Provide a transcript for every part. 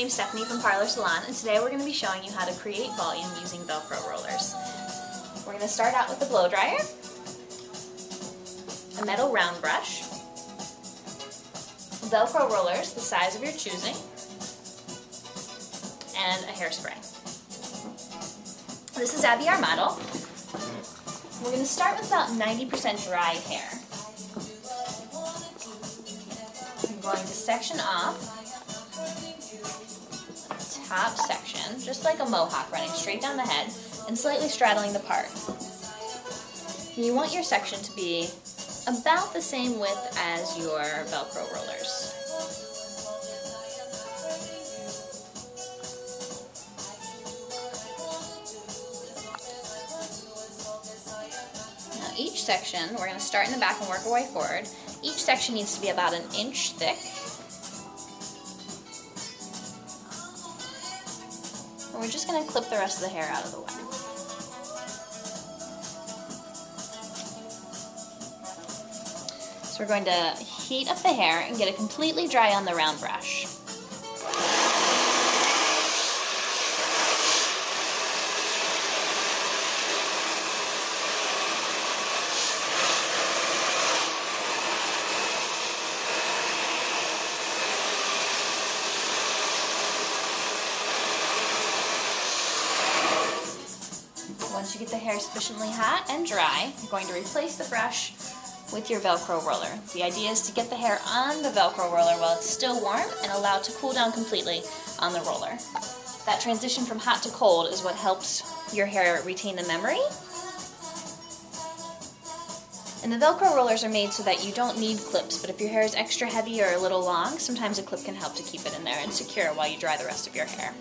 name's Stephanie from Parlor Salon, and today we're going to be showing you how to create volume using Velcro rollers. We're going to start out with the blow dryer, a metal round brush, Velcro rollers the size of your choosing, and a hairspray. This is Abby, our model. We're going to start with about 90% dry hair. I'm going to section off the top section, just like a mohawk, running straight down the head and slightly straddling the part. You want your section to be about the same width as your Velcro rollers. Now each section, we're going to start in the back and work our way forward. Each section needs to be about an inch thick. And we're just going to clip the rest of the hair out of the way. So we're going to heat up the hair and get it completely dry on the round brush. Once you get the hair sufficiently hot and dry, you're going to replace the brush with your Velcro roller. The idea is to get the hair on the Velcro roller while it's still warm and allow it to cool down completely on the roller. That transition from hot to cold is what helps your hair retain the memory. And the Velcro rollers are made so that you don't need clips, but if your hair is extra heavy or a little long, sometimes a clip can help to keep it in there and secure while you dry the rest of your hair.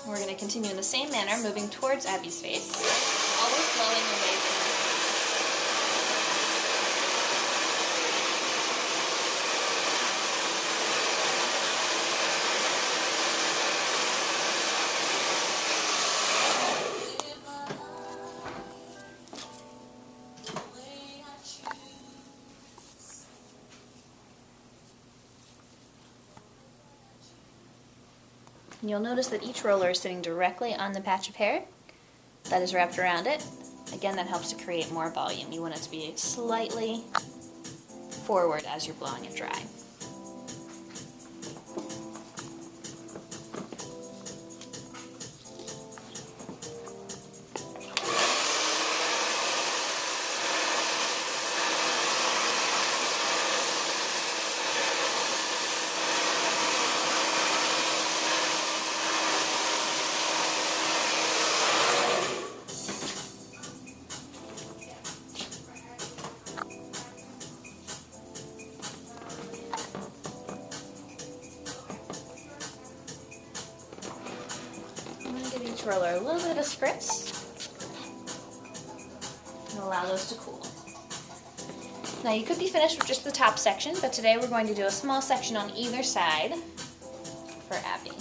We're going to continue in the same manner, moving towards Abby's face, always flowing away from her. And you'll notice that each roller is sitting directly on the patch of hair that is wrapped around it. Again, that helps to create more volume. You want it to be slightly forward as you're blowing it dry. Give each roller a little bit of spritz and allow those to cool. Now you could be finished with just the top section, but today we're going to do a small section on either side for Abby.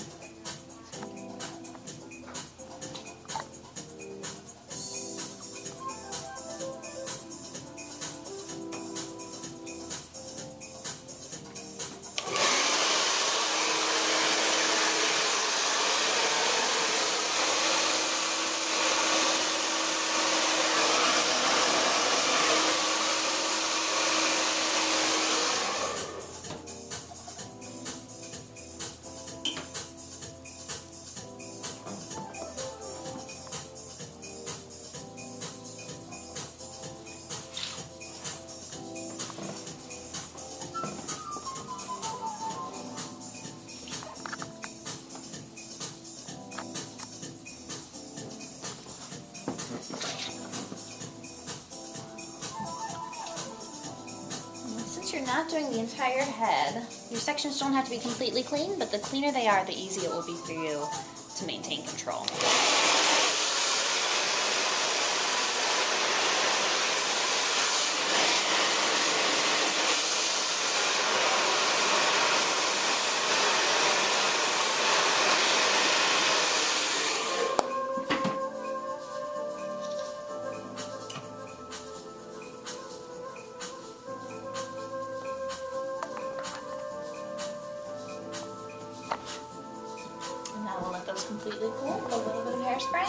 Since you're not doing the entire head, your sections don't have to be completely clean, but the cleaner they are, the easier it will be for you to maintain control. completely cool with a little bit of hairspray.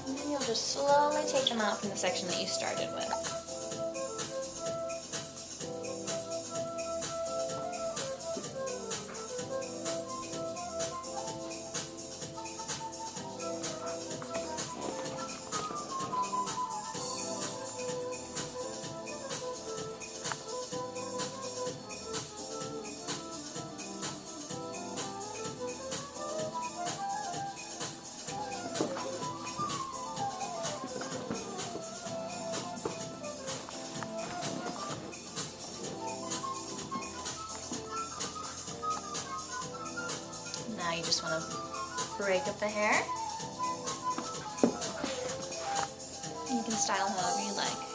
And then you'll just slowly take them out from the section that you started with. Now you just want to break up the hair. You can style however you like.